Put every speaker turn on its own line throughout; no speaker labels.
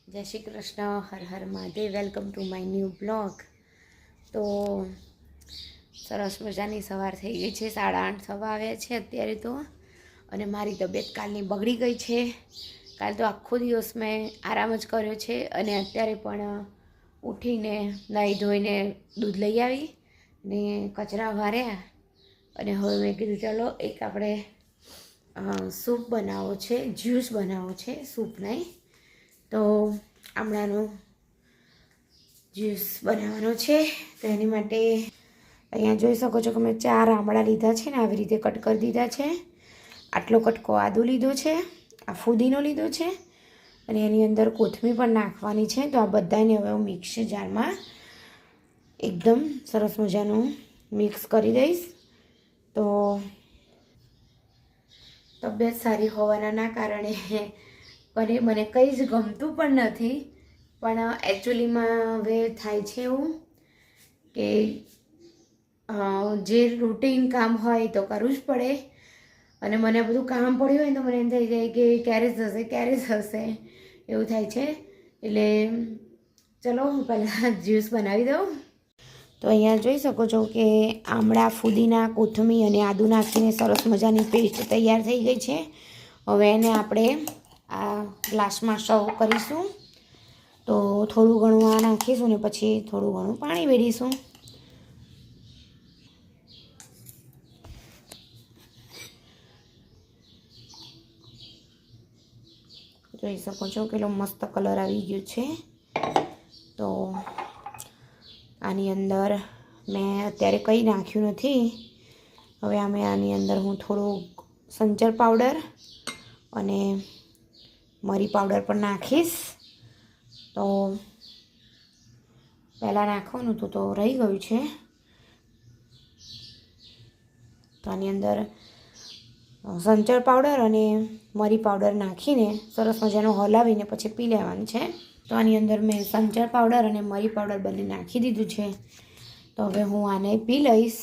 જય શ્રી કૃષ્ણ, હર હર Mahadev. Welcome to my new blog. તો સરસ મજાની સવાર થઈ ગઈ છે, 8:30 થવા આવ્યા છે અત્યારે તો. અને મારી તબિયત કાલની બગડી ગઈ છે. કાલ તો આખો દિવસ મેં આરામ જ કર્યો છે અને અત્યારે પણ ઉઠીને નાહી ધોઈને દૂધ લઈ આવી ને કચરા વાર્યા અને હવે મેં કીધું ચાલો એક આપણે સૂપ બનાવવો છે, જ્યુસ બનાવવો છે સૂપ નહીં. તો આમળાનો જ્યુસ બનાવવાનો છે. તો એની માટે અહીંયા જોઈ શકો છો કે મેં 4 આમળા લીધા છે ને આવી રીતે કટ કરી દીધા છે. આટલો કટકો આદુ લીધો છે, આ ફુદીનો લીધો છે અને એની અંદર કોથમીર પણ નાખવાની છે. તો આ બધાને હવે હું મિક્સ જારમાં એકદમ સરસ મજાનું મિક્સ કરી દઈશ. તો તબિયત સારી હોવાના કારણે મને કંઈ જ ગમતું પણ નથી. પણ એકચ્યુઅલીમાં હવે થાય છે એવું કે જે રૂટીન કામ હોય તો કરવું જ પડે. અને મને બધું કામ પડ્યું હોય તો મને એમ થઈ જાય કે ક્યારે થશે એવું થાય છે. એટલે ચલો હું પહેલાં જ્યુસ બનાવી દઉં. તો અહીંયા જોઈ શકો છો કે આમળા, ફુદીના, કોથમીર અને આદુ નાખીને સરસ મજાની પેસ્ટ તૈયાર થઈ ગઈ છે. હવે એને આપણે આ ગ્લાસમાં સર્વ કરીશું. તો થોડું ઘણું આ નાખીશું ને પછી થોડું ઘણું પાણી વેડીશું. જોઈ શકો છો કેટલો મસ્ત કલર આવી ગયો છે. તો આની અંદર મેં અત્યારે કંઈ નાખ્યું નથી. હવે આની અંદર હું થોડું સંચર પાવડર અને મરી પાવડર પણ નાખીશ. તો પહેલાં નાખવાનું તો રહી ગયું છે. તો આની અંદર સંચર પાવડર અને મરી પાવડર નાખીને સરસ મજાનો હલાવીને પછી પી લેવાનું છે. તો આની અંદર મેં સંચર પાવડર અને મરી પાવડર બંને નાખી દીધું છે. તો હવે હું આને પી લઈશ.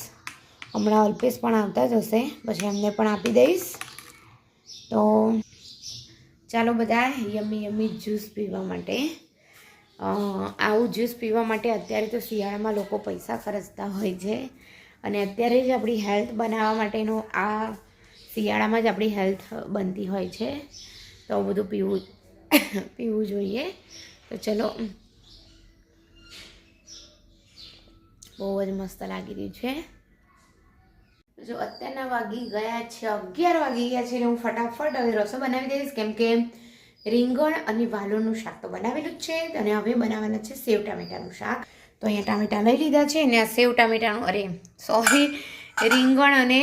હમણાં અલ્પેશ પણ આવતા જ હશે, પછી એમને પણ આપી દઈશ. તો ચાલો બધા યમ્મી જ્યુસ પીવા માટે. આવું જ્યુસ પીવા માટે અત્યારે તો શિયાળામાં લોકો પૈસા ખર્ચતા હોય છે અને અત્યારે જ આપણી હેલ્થ બનાવવા માટેનું આ શિયાળામાં જ આપણી હેલ્થ બનતી હોય છે. તો બધું પીવું જોઈએ. તો ચલો, બહુ જ મસ્ત લાગી રહ્યું છે. જો અત્યારના વાગી ગયા છે 11 વાગી ગયા છે. હું ફટાફટ હવે રસો બનાવી દઈશ, કેમ કે રીંગણ અને વાલોનું શાક તો બનાવેલું જ છે અને હવે બનાવવાના છે સેવ ટામેટાનું શાક. તો અહીંયા ટામેટા લઈ લીધા છે અને આ સેવ ટામેટાનું રીંગણ અને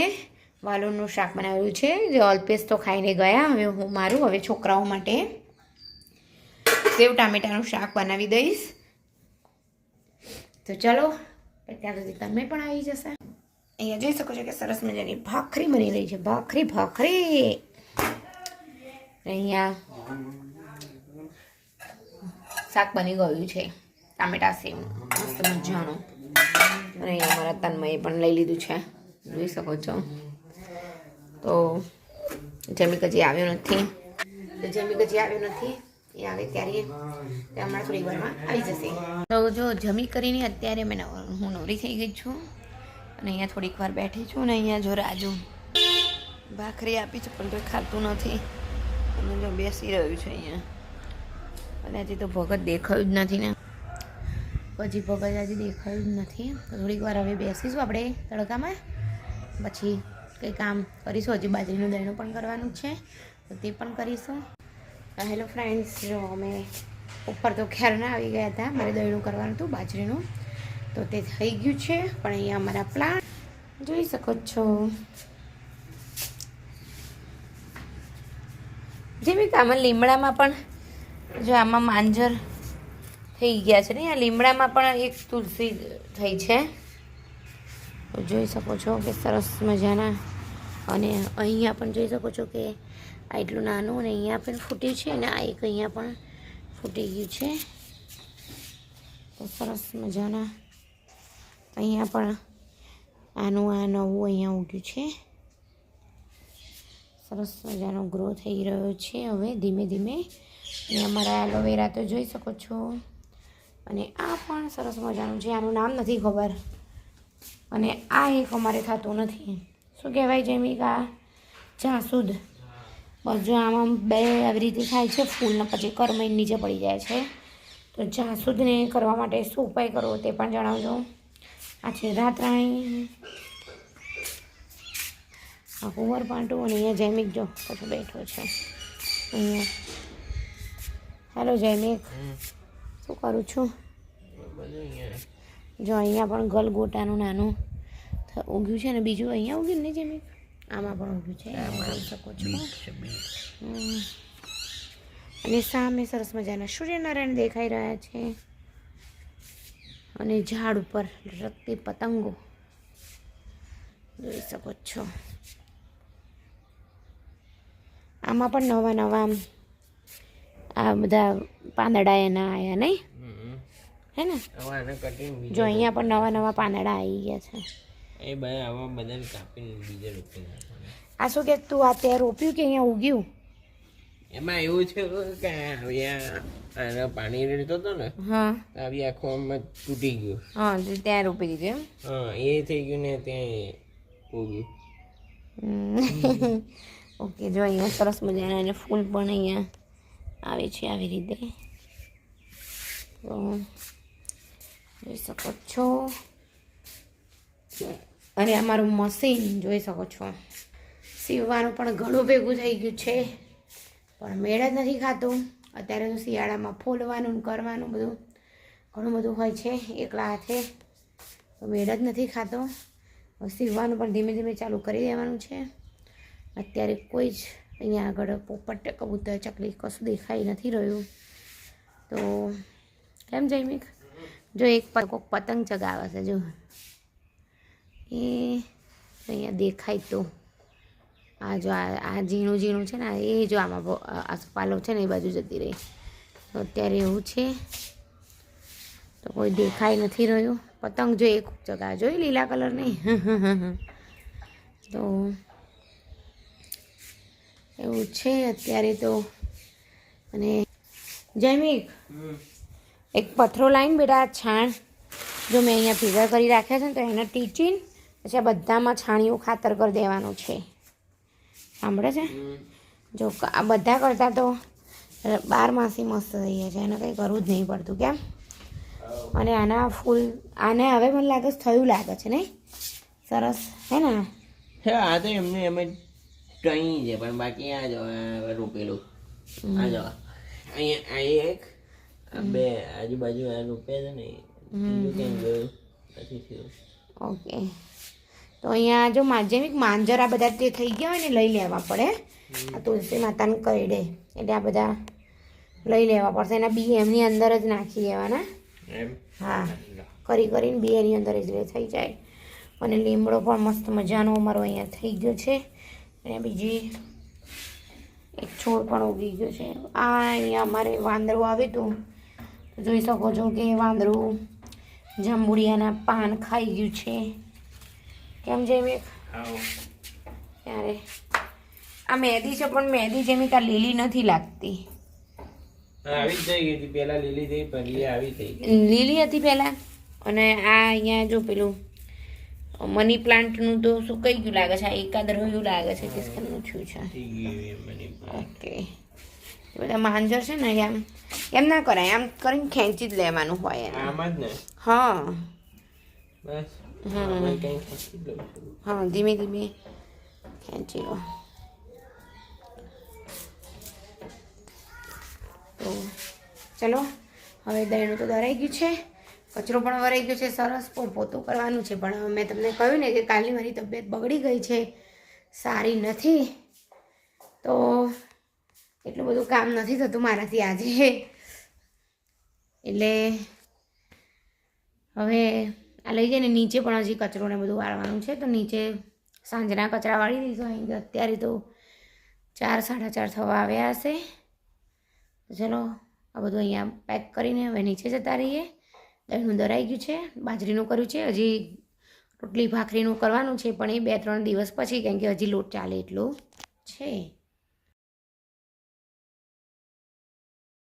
વાલોનું શાક બનાવેલું છે. જે અલ્પેશ તો ખાઈને ગયા. હવે છોકરાઓ માટે સેવ ટામેટાનું શાક બનાવી દઈશ. તો ચલો, ત્યાં સુધી તમે પણ આવી જશે. અહીંયા જોઈ શકો છો કે સરસ મજાની ભાખરી બની રહી છે. ભાખરી અહીંયા શાક બની ગયું છે ટામેટા સેવ મસ્ત મજાનું. અને અહીંયા અમારા તન્મયે પણ લઈ લીધું છે, જોઈ શકો છો. તો જમીક હજી આવ્યો નથી. એ આવે ત્યારે તે હમણાં થોડી વારમાં આવી જશે. તો જો જમી કરીને અત્યારે હું નવરી થઈ ગઈ છું અને અહીંયા થોડીક વાર બેઠી છું. ને અહીંયા જો રાજુ ભાખરી આપી છે પણ તો ખાતું નથી અને જો બેસી રહ્યું છે અહીંયા. અને હજી તો ભગત દેખાયું જ નથી ને, હજી દેખાયું જ નથી. તો થોડીક વાર હવે બેસીશું આપણે તડકામાં, પછી કંઈ કામ કરીશું. હજી બાજરીનું દહીણું પણ કરવાનું છે તો તે પણ કરીશું. હેલો ફ્રેન્ડ્સ, જો અમે ઉપર તો ક્યારના આવી ગયા હતા. મારે દહીણું કરવાનું હતું બાજરીનું, તો તે થઈ ગયું છે. પણ અહીંયા અમારા પ્લાન્ટ જોઈ શકો છો. જેવી આમાં લીમડામાં પણ જો આમાં માંજર થઈ ગયા છે ને, આ લીમડામાં પણ એક તુલસી થઈ છે. જોઈ શકો છો કે સરસ મજાના. અને અહીંયા પણ જોઈ શકો છો કે આ એટલું નાનું અને અહીંયા પણ ફૂટ્યું છે અને આ એક અહીંયા પણ ફૂટી ગયું છે. તો સરસ મજાના અહીંયા પણ આ નવું અહીંયા ઉગ્યું છે. સરસ મજાનો ગ્રો થઈ રહ્યો છે હવે ધીમે ધીમે. અને અમારા એલોવેરા તો જોઈ શકો છો. અને આ પણ સરસ મજાનું છે, આનું નામ નથી ખબર. અને આ એક અમારે થતું નથી, શું કહેવાય જેમિક, આ જાસૂદ. બસ જો આમાં બે આવી રીતે થાય છે ફૂલને પછી કરમાઈને નીચે પડી જાય છે. તો જાસૂદને કરવા માટે શું ઉપાય કરવો તે પણ જણાવજો. આ છે રાતરાણી, આ કુંવરપાંટું, અને અહીંયા જૈમિક જો પછી બેઠો છે અહીંયા. હેલો જૈમિક, શું કરું છું? જો અહીંયા પણ ગલગોટાનું નાનું ઉગ્યું છે ને બીજું અહીંયા ઉગ્યું ને જૈમિક, આમાં પણ ઉગ્યું છે, જોઈ શકો છો. અને સામે સરસ મજાના સૂર્યનારાયણ દેખાઈ રહ્યા છે. અને ઝાડ ઉપર લટકતી પતંગો જોઈ શકો છો. આમાં પણ નવા નવા આ બધા પાંદડા એના આવ્યા નહીં હે ને? જો અહીંયા પણ નવા નવા પાંદડા આવી ગયા છે.
એ આવા બધાને કાપીને બીજે રોપી નાખવાના.
આ શું કે તું આ ત્યાં રોપ્યું કે અહીંયા ઉગ્યું?
એમાં એવું છે કે અહીંયા પાણી રેડતો હતો ને,
હા,
આવી આખો આમાં તૂટી ગયું.
હા, ત્યાં રોપી દીધું.
હા, એ થઈ ગયું ને ત્યાં ઉગ્યું.
ઓકે, જો અહીંયા સરસ મજાના અને ફૂલ પણ અહીંયા આવે છે આવી રીતે, તો જોઈ શકો છો. અને અમારું મશીન જોઈ શકો છો, સીવવાનું પણ ઘણું ભેગું થઈ ગયું છે, પણ મેળ જ નથી ખાતું. અત્યારે તો શિયાળામાં ફોલવાનું કરવાનું બધું ઘણું બધું હોય છે એકલા હાથે, તો મેળ જ નથી ખાતો. સીવવાનું પણ ધીમે ધીમે ચાલુ કરી દેવાનું છે. અત્યારે કોઈ જ અહીંયા આગળ પોપટ કબૂતર ચકલી કશું દેખાઈ નથી રહ્યું. તો કેમ જૈમિક? જો એક કોક પતંગ ચગાવે છે, જો એ અહીંયા દેખાય. તો આ જો આ ઝીણું ઝીણું છે ને, એ જો આમાં આસપાલો છે ને એ બાજુ જતી રહી. તો અત્યારે એવું છે, તો કોઈ દેખાઈ નથી રહ્યું. પતંગ જો એક ચગાવે, જોઈ લીલા કલરની. તો એવું છે અત્યારે તો. અને જૈમિક, એક પથરો લાવીને બેટા છાણ, જો મેં અહીંયા ફિગર કરી રાખ્યા છે ને, તો એને ટીચીને પછી આ બધામાં છાણિયું ખાતર કરી દેવાનું છે. સાંભળે છે? જો આ બધા કરતાં તો 12 માસી મસ્ત થઈ જાય છે, એને કંઈ કરવું જ નહીં પડતું. કેમ? અને આના ફૂલ આને હવે મને લાગે છે થયું લાગે છે નહીં? સરસ હે ને?
આ તો એમને એમ જ ટઈ છે, પણ બાકી આ જો રોપેલું. આ જો અહીંયા આ એક બે આજુબાજુ આ રોપ્યા છે ને, બીજું કેમ ગયું નથી થયું.
ઓકે, તો અહીંયા જો માધ્યમિક માંજર આ બધા તે થઈ ગયા હોય ને લઈ લેવા પડે. આ તુલસી માતાને કરડે એટલે આ બધા લઈ લેવા પડશે. એના બી એમની અંદર જ નાખી દેવાના. હા, કરીને બી એની અંદર જ થઈ જાય. અને લીમડો પણ મસ્ત મજાનો અમારો અહીંયા થઈ ગયો છે. અને બીજી એક છોડ પણ ઉગી ગયો છે. આ અહીંયા અમારે વાંદરું આવ્યું હતું, જોઈ શકો છો કે વાંદરું જાંબુડિયાના પાન ખાઈ ગયું છે. કેમ જૈમિક? ત્યારે આ મહેંદી છે, પણ મહેંદી જૈમિક આ લીલી નથી લાગતી.
આવી થઈ ગઈ હતી પહેલા, લીલી થઈ પછી આવી થઈ ગઈ.
લીલી હતી પહેલા. અને આ અહીંયા જો પેલું મની પ્લાન્ટનું તો સુકાઈ ગયું લાગે છે. આ એકાદ રહ્યું લાગે છે કે કેમનું થયું છે. ઓકે, એ બધા માંજર છે ને એમ ના કરાય, આમ કરીને ખેંચી જ લેવાનું હોય.
આમ જ ને?
હા,
બસ.
હા, ધીમે ધીમે ખેંચી લો. તો ચલો, હવે દહીંનું તો દરાઈ ગયું છે, કચરો પણ વરાઈ ગયો છે, સરસ પોતું કરવાનું છે. પણ મેં તમને કહ્યું ને કે કાલની મારી તબિયત બગડી ગઈ છે, સારી નથી, તો એટલું બધું કામ નથી થતું મારાથી આજે. એટલે હવે આ લઈ જઈને નીચે પણ હજી કચરો ને બધું વાળવાનું છે. તો નીચે સાંજના કચરા વાળી દીધો. અહીં અત્યારે તો 4 સાડા 4 થવા આવ્યા હશે. તો ચલો, આ બધું અહીંયા પેક કરીને હવે નીચે જતા રહીએ. દહીંનું દરાઈ ગયું છે, બાજરીનું કર્યું છે, હજી રોટલી ભાખરીનું કરવાનું છે, પણ એ 2-3 દિવસ પછી, કેમ કે હજી લોટ ચાલે એટલું છે.